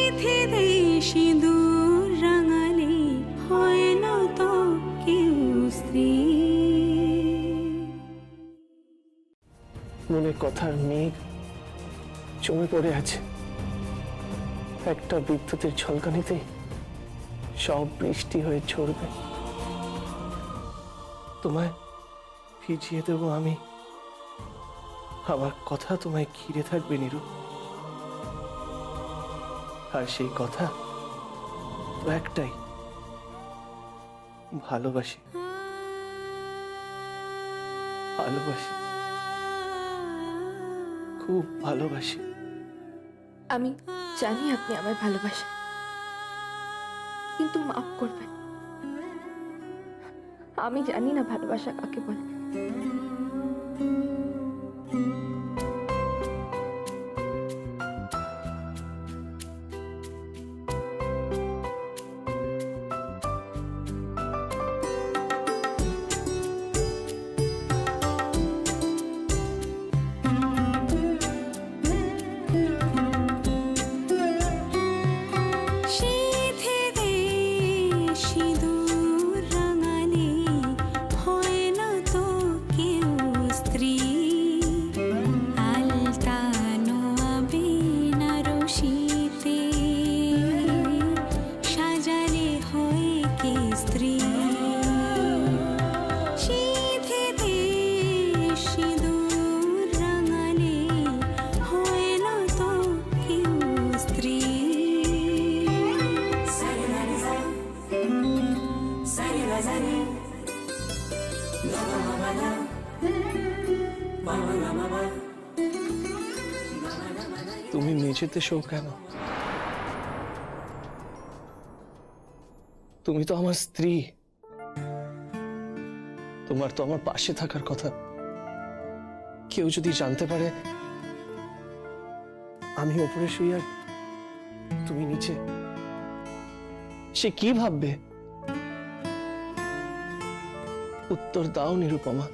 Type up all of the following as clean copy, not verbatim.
সিঁথিতে সিঁদুর রাঙালে হয় না তো কেউ স্ত্রী। মনে কথার মেঘ জমে পড়ে আছে, একটা বিদ্যুতের ঝলকানিতেই সব বৃষ্টি হয়ে ঝরবে। তোমায় ভিজিয়ে দেব আমি, আমার কথা তোমায় ঘিরে থাকবে নিরু। আর সেই কথা তো একটাই, ভালোবাসি, ভালোবাসি, খুব ভালোবাসি। আমি জানি আপনি আমায় ভালোবাসেন, কিন্তু মাফ করবেন, আমি জানি না ভালোবাসা কাকে বলে। সিঁথিতে সিঁদুর রাঙালে হয় না তো কেউ স্ত্রী। আলতানো আবিনা রশিতে সাজালে হয় কে স্ত্রী। সিঁথিতে সিঁদুর রাঙালে হয় না তো কেউ স্ত্রী। তুমি মেঝেতে শো কেন? তুমি তো আমার স্ত্রী, তোমার তো আমার পাশে থাকার কথা। কেউ যদি জানতে পারে আমি ওপরে শুই আর তুমি নিচে, সে কি ভাববে? উত্তর দাও নিরুপমা।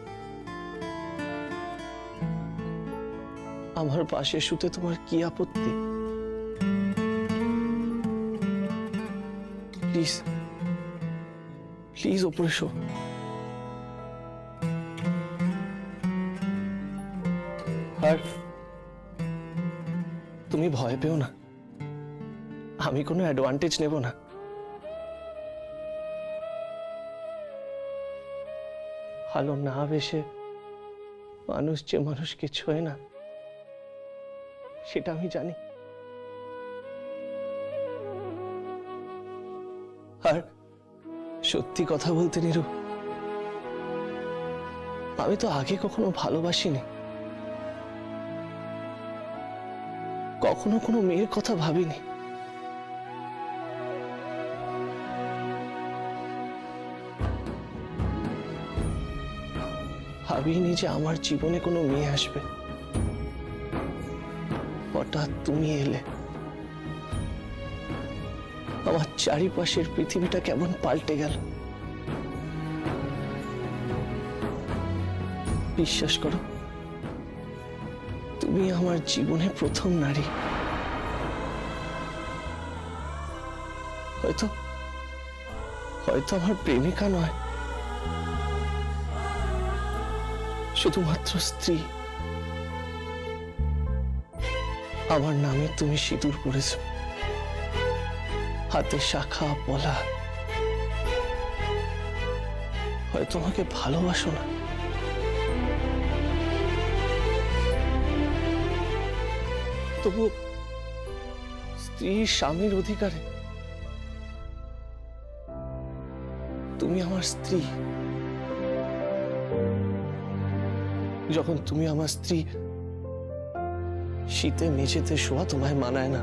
আমার পাশে শুতে তোমার কি আপত্তি? প্লিজ প্লিজ ওপরে শো। আর তুমি ভয় পেও না, আমি কোনো অ্যাডভান্টেজ নেব না। ভালো না বেশে মানুষ যে মানুষকে ছোঁয় না, সেটা আমি জানি। আর সত্যি কথা বলতে নিরু, আমি তো আগে কখনো ভালোবাসিনি, কখনো কোনো মেয়ের কথা ভাবিনি। ভাবিনি যে আমার জীবনে কোনো মেয়ে আসবে। হঠাৎ তুমি এলে, আমার চারিপাশের পৃথিবীটা কেমন পাল্টে গেল। বিশ্বাস করো, তুমি আমার জীবনে প্রথম নারী। হয়তো হয়তো আমার প্রেমিকা নয়, শুধুমাত্র স্ত্রী। আমার নামে তুমি সিঁদুর পরেছ, হাতে শাখা পলা। হয়তো আমাকে ভালোবাসো না, তবু স্ত্রী স্বামীর অধিকারে তুমি আমার স্ত্রী। যখন তুমি আমার স্ত্রী, শীতে মেঝেতে শোয়া তোমায় মানায় না,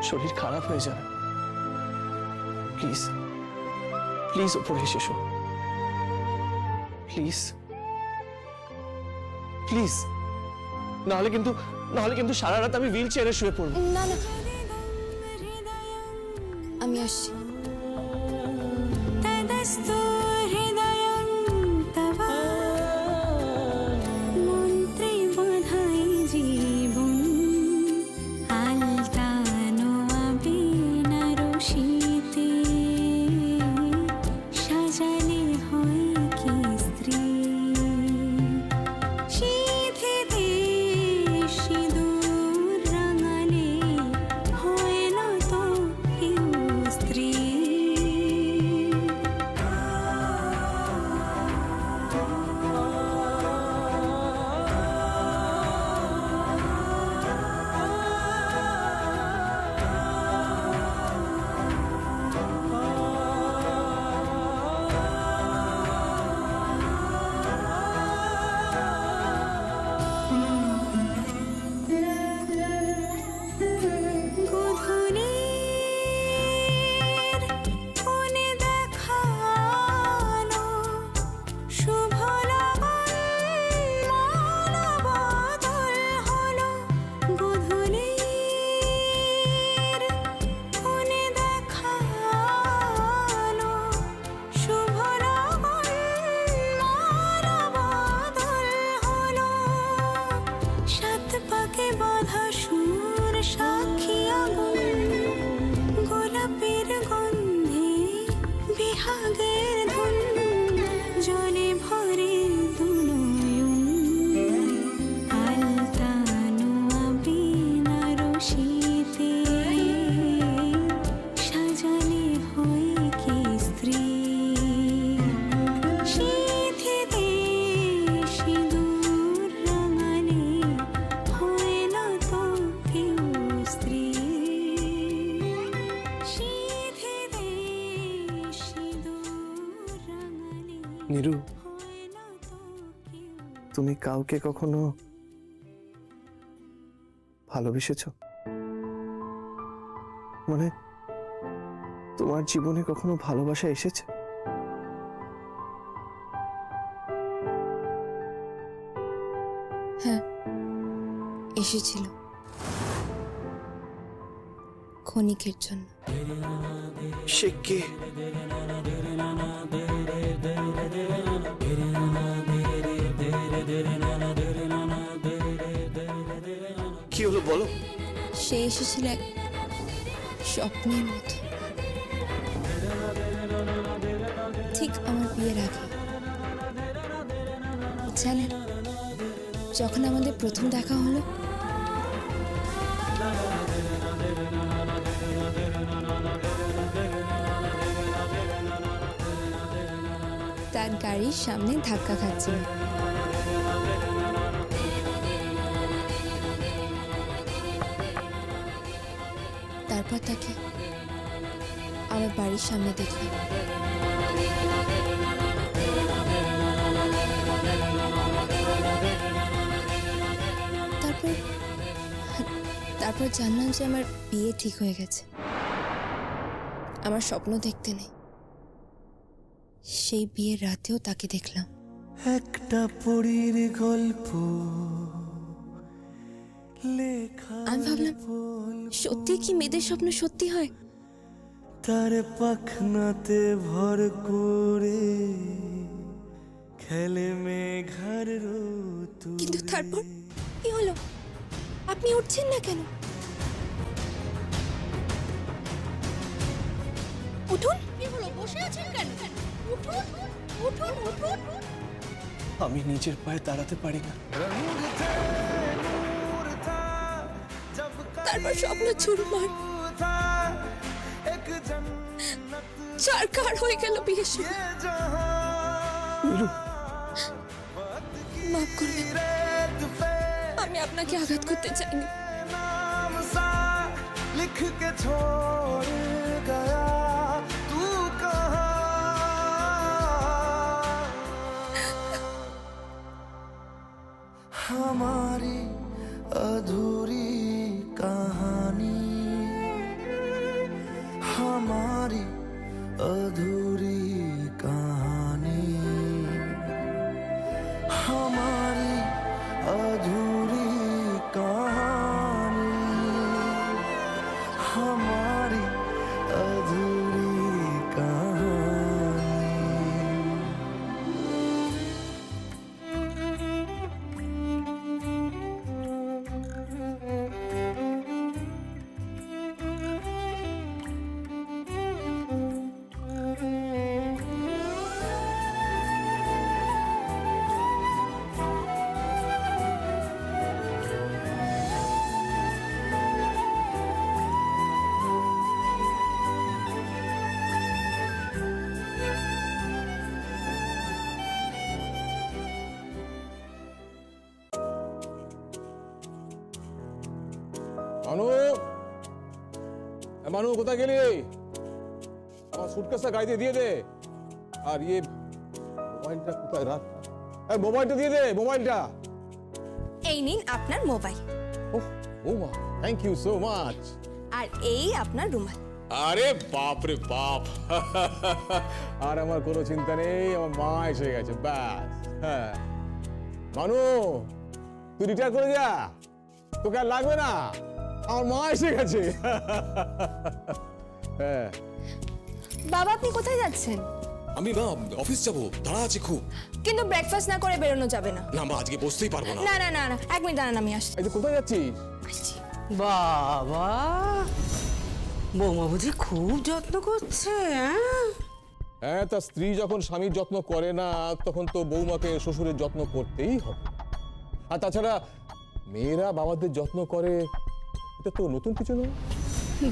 শরীর খারাপ হয়ে যাবে। প্লিজ প্লিজ উপরে এসে শো, প্লিজ প্লিজ। নাহলে কিন্তু সারা রাত আমি হুইল চেয়ারে শুয়ে পড়বো। না না, আমি আসছি। তদস্তু হৃদয়ং তব মন্ত্রে বাধাই জীবন। সাত পাকে বাঁধা সুর সাক্ষী আগুন গোলাপের গন্ধে বিহাগের ধুন জলে ভরে দুনয়ন আলতানো আবিনা রশিতে সাজালে হয় কি স্ত্রী সিঁথিতে সিঁদুর রাঙালে হয় না তো কেউ স্ত্রী সিঁথিতে সিঁদুর রাঙালে নীরু, হয় না তো কেউ তুমি কাউকে কখনো ভালোবেসেছো? মানে তোমার জীবনে কখনো ভালোবাসা এসেছে? হ্যাঁ, এসেছিল ক্ষণিকের জন্য। সে কে? কি হলো বলো? সে এসেছিল এক স্বপ্নের মতো, ঠিক আমার বিয়ের আগে। জানেন, যখন আমাদের প্রথম দেখা হলো, তার গাড়ির সামনে ধাক্কা খাচ্ছিল। তারপর তাকে আমার বাড়ির সামনে দেখলাম। তারপর জানলাম যে আমার বিয়ে ঠিক হয়ে গেছে। আমার স্বপ্ন দেখতে নেই, সেই বিয়ের রাতেও তাকে দেখলাম। একটা পরীর গল্প লেখা, আমি ভাবলাম, সত্যি কি মেয়েদের স্বপ্ন সত্যি হয়? তার পাখনাতে ভর করে খেলে মেঘার ঋতু। কিন্তু তারপর কি হলো? আপনি উঠছেন না কেন? উঠুন। কি হলো? বসে আছেন কেন? উঠুন, উঠুন, উঠুন। আমি নিজের পায়ে দাঁড়াতে পারি না। তারপর স্বপ্ন চুরমার, চারকার হয়ে গেল বিয়ের সময়। নীরু, মাফ করবেন, আমি আপনাকে আঘাত করতে চাইনি। लिख के छोड़ गया तू कहाँ। हमारी अधूरी कहानी, हमारी अधूरी कहानी, हमारी अधूरी कहानी, हमारी अधूरी कहानी। মানু, মানু কোথায় গেলি? আমার সুটকেসটা গাড়িতে দিয়ে দে। আর ইয়ে মোবাইলটা কোথায় রাখ? মোবাইলটা দিয়ে দে, মোবাইলটা। এই নিন আপনার মোবাইল, ও মা, থ্যাংক ইউ সো মাচ। আর এই আপনার রুমাল। আরে বাপ রে বাপ। আর আমার কোনো চিন্তা নেই, আমার মা এসে গেছে, ব্যাস। হ্যাঁ মানু, তুই রিটায়ার করে যা, তোকে আর লাগবে না, আমার মা এসে গেছে। হ্যাঁ বাবা, আপনি কোথায় যাচ্ছেন? আমি মা অফিস যাব, তাড়া আছে খুব। কিন্তু ব্রেকফাস্ট না করে বেরোনো যাবে না। না মা, আজকে বসতেই পারবো না। না না না না, 1 মিনিট দাঁড়ান, আমি আসছি। এই যে কোথায় যাচ্ছিস? আসছি। বাবা, বৌমা বুঝি খুব যত্ন করছে, হ্যাঁ? হ্যাঁ, তা স্ত্রী যখন স্বামীর যত্ন করে না তখন তো বৌমাকে শ্বশুরের যত্ন করতেই হবে। আর তাছাড়া মেয়েরা বাবাদের যত্ন করে, এটা তো নতুন কিছু নয়।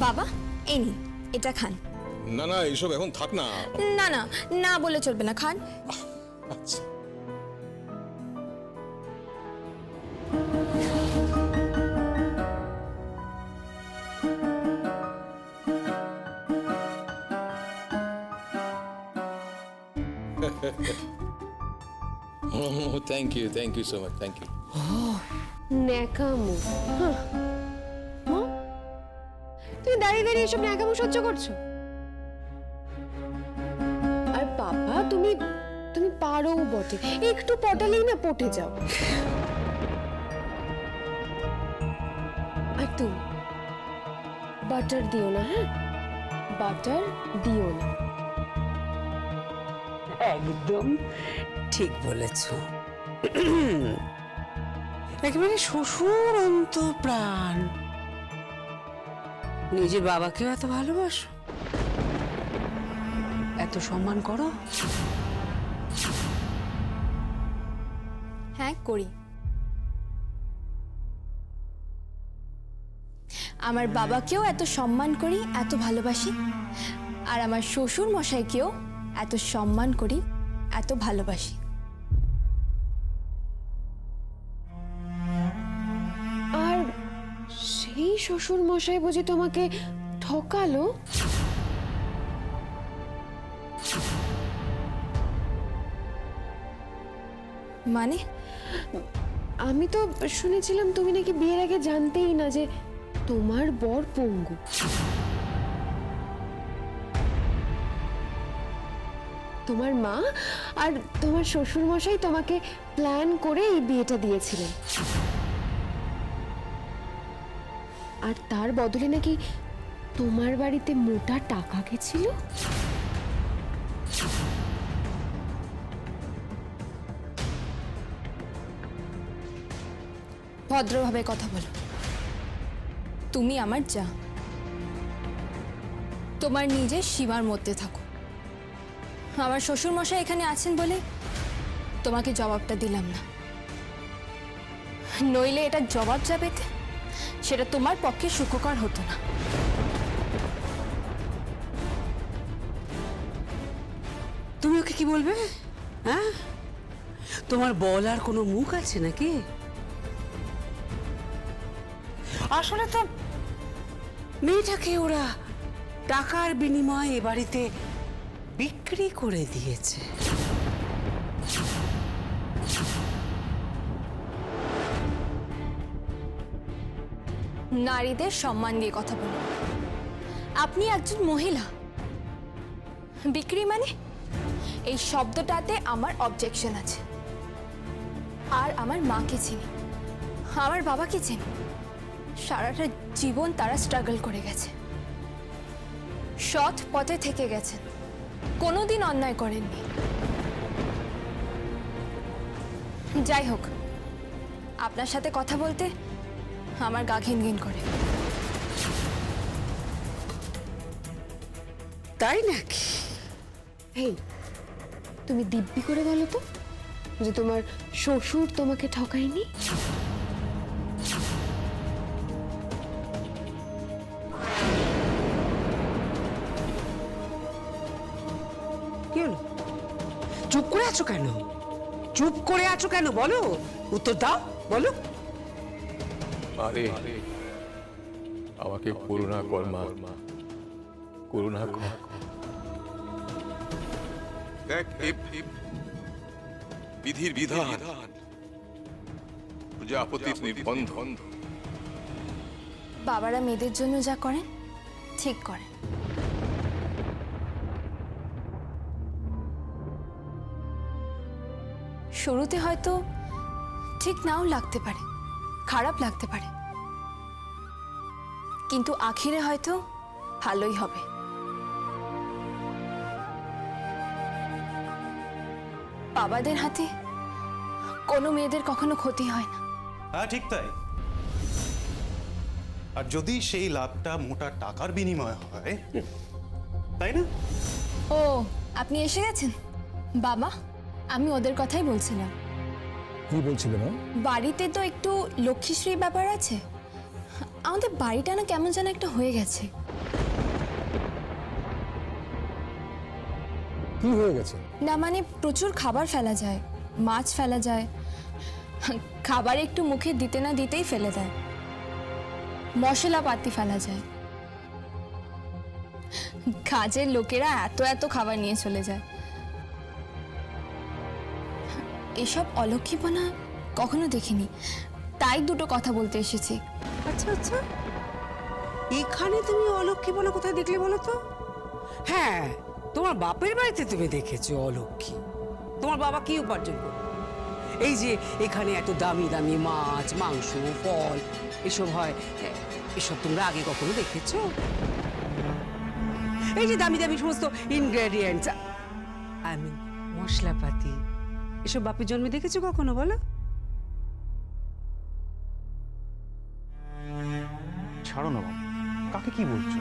বাবা, এই নিন, এটা খান। না না, এইসব এখন থাক না। না না না বলে চলবে না, খান। আচ্ছা। Thank you so much, thank you. ন্যাকামো, হ্যাঁ। মা, তুমি দাঁড়িয়ে দাঁড়িয়ে এসব ন্যাকামো সহ্য করছো? আর বাবা, তুমি তুমি পারো বটে, একটু পটালেই না পটে যাও। আর তুমি বাটার দিও না, হ্যাঁ? বাটার দিও না। একদম ঠিক বলেছ। একেবারে শ্বশুর অন্তঃপ্রাণ। নিজের বাবাকেও এত ভালোবাসো, এত সম্মান করো। হ্যাঁ, করি। আমার বাবাকেও এত সম্মান করি, এত ভালোবাসি। আর আমার শ্বশুর মশাইকেও এত সম্মান করি, এত ভালোবাসি। আর সেই শ্বশুর মশাই বুঝি তোমাকে ঠকালো? মানে? আমি তো শুনেছিলাম তুমি নাকি বিয়ের আগে জানতেই না যে তোমার বর পঙ্গু। তোমার মা আর তোমার শ্বশুর মশাই তোমাকে প্ল্যান করে এই বিয়েটা দিয়েছিলেন। আর তার বদলে নাকি তোমার বাড়িতে মোটা টাকা গেছিল। ভদ্রভাবে কথা বলো। তুমি আমার যা, তোমার নিজের সীমার মধ্যে থাকো। আমার শ্বশুর মশাই এখানে আছেন বলে তোমাকে জবাবটা দিলাম না, নইলে এটা জবাব যাবে, সেটা তোমার পক্ষে সুখকর হতো না। তুমি ওকে কি বলবে, হ্যাঁ? তোমার বলার কোনো মুখ আছে নাকি? আসলে তো মেয়েটাকে ওরা টাকার বিনিময়ে এ বাড়িতে বিক্রি করে দিয়েছে। নারীদের সম্মান দিয়ে কথা বলুন। আপনি একজন মহিলা, বিক্রি মানে? এই শব্দটাতে আমার অবজেকশন আছে। আর আমার মাকে চিনি, আমার বাবাকে চিনি। সারাটা জীবন তারা স্ট্রাগল করে গেছে, সৎ পথে থেকে গেছেন, কোনোদিন অন্যায় করেননি। যাই হোক, আপনার সাথে কথা বলতে আমার গা ঘিন ঘিন করে। তাই নাকি? এই, তুমি দিব্যি করে বলো তো যে তোমার শ্বশুর তোমাকে ঠকায়নি। কি হলো? চুপ করে আছো কেন? চুপ করে আছো কেন? বলো, উত্তর দাও, বলো। আরে আমাকে করুণা কর মা, করুণা কর। দেখ, বিধির বিধান, প্রজাপতির নিবন্ধন। বাবারা মেয়েদের জন্য যা করেন ঠিক করেন। শুরুতে হয়তো ঠিক নাও লাগতে পারে, খারাপ লাগতে পারে, কিন্তু আখিরে হয়তো ভালোই হবে। বাবাদের হাতে কোনো মেয়েদের কখনো ক্ষতি হয় না। হ্যাঁ ঠিক তাই। আর যদি সেই লাভটা মোটা টাকার বিনিময় হয়, তাই না? ও, আপনি এসে গেছেন বাবা। আমি ওদের কথাই বলছিলাম। কি বলছিলে না? বাড়িতে তো একটু লক্ষ্মীশ্রী ব্যাপার আছে। আমাদের বাড়িটা না কেমন যেন একটা হয়ে গেছে। কি হয়ে গেছে? না মানে প্রচুর খাবার ফেলা যায়, মাছ ফেলা যায়, খাবার একটু মুখে দিতে না দিতেই ফেলে দেয়, মশলাপাতি ফেলা যায়, কাজের লোকেরা এত এত খাবার নিয়ে চলে যায়। এসব অলক্ষীপনা কখনো দেখিনি, তাই দুটো কথা বলতে এসেছি। আচ্ছা আচ্ছা, এখানে তুমি অলক্ষীপনা কোথায় দেখলে বলো তো? হ্যাঁ, তোমার বাপের বাড়িতে তুমি দেখেছো অলক্ষী। তোমার বাবা কি উপার্জন করে? এই যে এখানে এত দামি দামি মাছ, মাংস, ফল এসব হয়, এসব তোমরা আগে কখনো দেখেছো? এই যে দামি দামি সমস্ত ইনগ্রেডিয়েন্টস, আই মিন মশলাপাতি, এসব বাপের জন্মে দেখেছো কখনো বলো? ছাড়ো না বাবা, কাকে কি বলছো?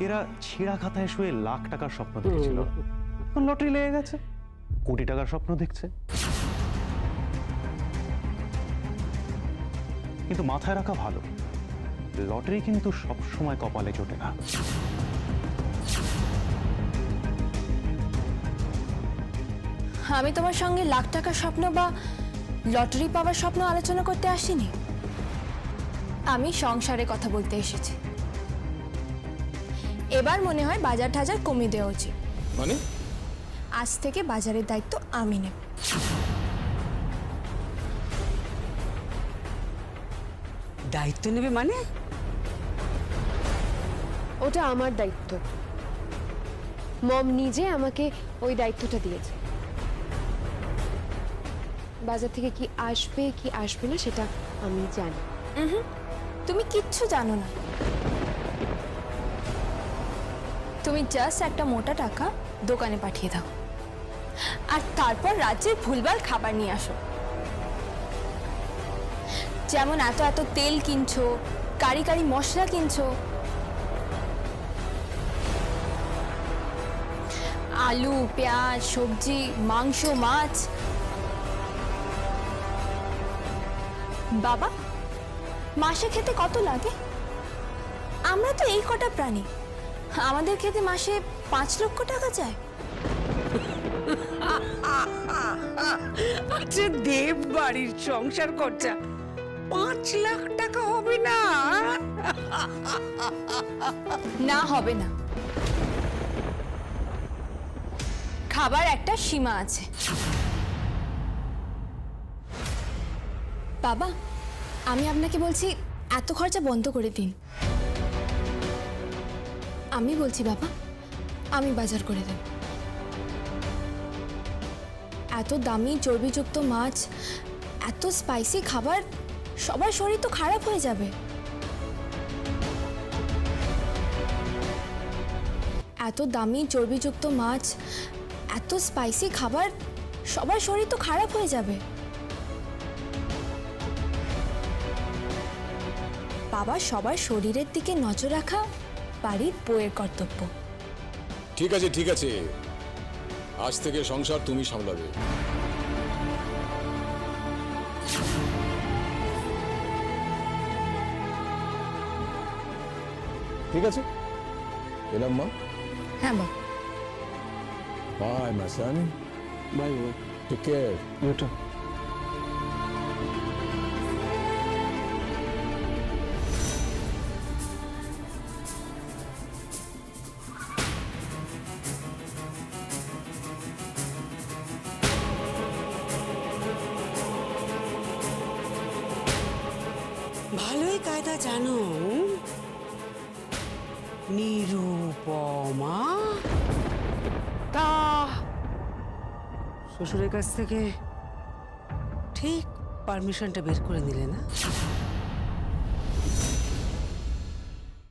এরা ছেঁড়া খাতায় শুয়ে লাখ টাকার স্বপ্ন দেখেছিল, এখন লটারি লেগে গেছে, কোটি টাকার স্বপ্ন দেখছে। কিন্তু মাথায় রাখা ভালো, লটারি কিন্তু সবসময় কপালে জোটে না। আমি তোমার সঙ্গে লাখ টাকার স্বপ্ন বা লটারি পাওয়ার স্বপ্ন আলোচনা করতে আসিনি। আমি সংসারে কথা বলতে এসেছি। এবার মনে হয় বাজার টাজার কমিয়ে দেওয়া উচিত। মানে? আজ থেকে বাজারের দায়িত্ব আমি নেব। দায়িত্ব নেবে মানে? ওটা আমার দায়িত্ব। মম নিজে আমাকে ওই দায়িত্বটা দিয়েছে। বাজার থেকে কি আসবে কি আসবে না সেটা আমি জানি। তুমি কিচ্ছু জানো না। তুমি জাস্ট একটা মোটা টাকা দোকানে পাঠিয়ে দাও, আর তারপর রাজ্যের ভুলভাল খাবার নিয়ে আসো। যেমন এত এত তেল কিনছো, কারি কারি মশলা কিনছো, আলু, পেঁয়াজ, সবজি, মাংস, মাছ। বাবা, মাসে খেতে কত লাগে? আমরা তো এই কটা প্রাণী, আমাদের খেতে মাসে 5 লক্ষ টাকা যায়। আচ্ছা, দেব বাড়ির সংসার খরচা 5 লাখ টাকা হবে না? না, হবে না। খাবার একটা সীমা আছে। বাবা, আমি আপনাকে বলছি এত খরচা বন্ধ করে দিন। আমি বলছি বাবা, আমি বাজার করে দেব। এত দামি চর্বিযুক্ত মাছ, এত স্পাইসি খাবার, সবার শরীর তো খারাপ হয়ে যাবে। এত দামি চর্বিযুক্ত মাছ, এত স্পাইসি খাবার, সবার শরীর তো খারাপ হয়ে যাবে। বাবা, সবার শরীরের দিকে নজর রাখা বাড়ির বউয়ের কর্তব্য। ঠিক আছে ঠিক আছে, আজ থেকে সংসার তুমি সামলাবে। ঠিক আছে, এলাম মা। হ্যাঁ বাবা। Bye my son. বাই বাবা। Take care. You too. ভালোই কায়দা জানো। নিরুপমা, তা শ্বশুরের কাছ থেকে ঠিক পারমিশনটা বের করে নিলে না?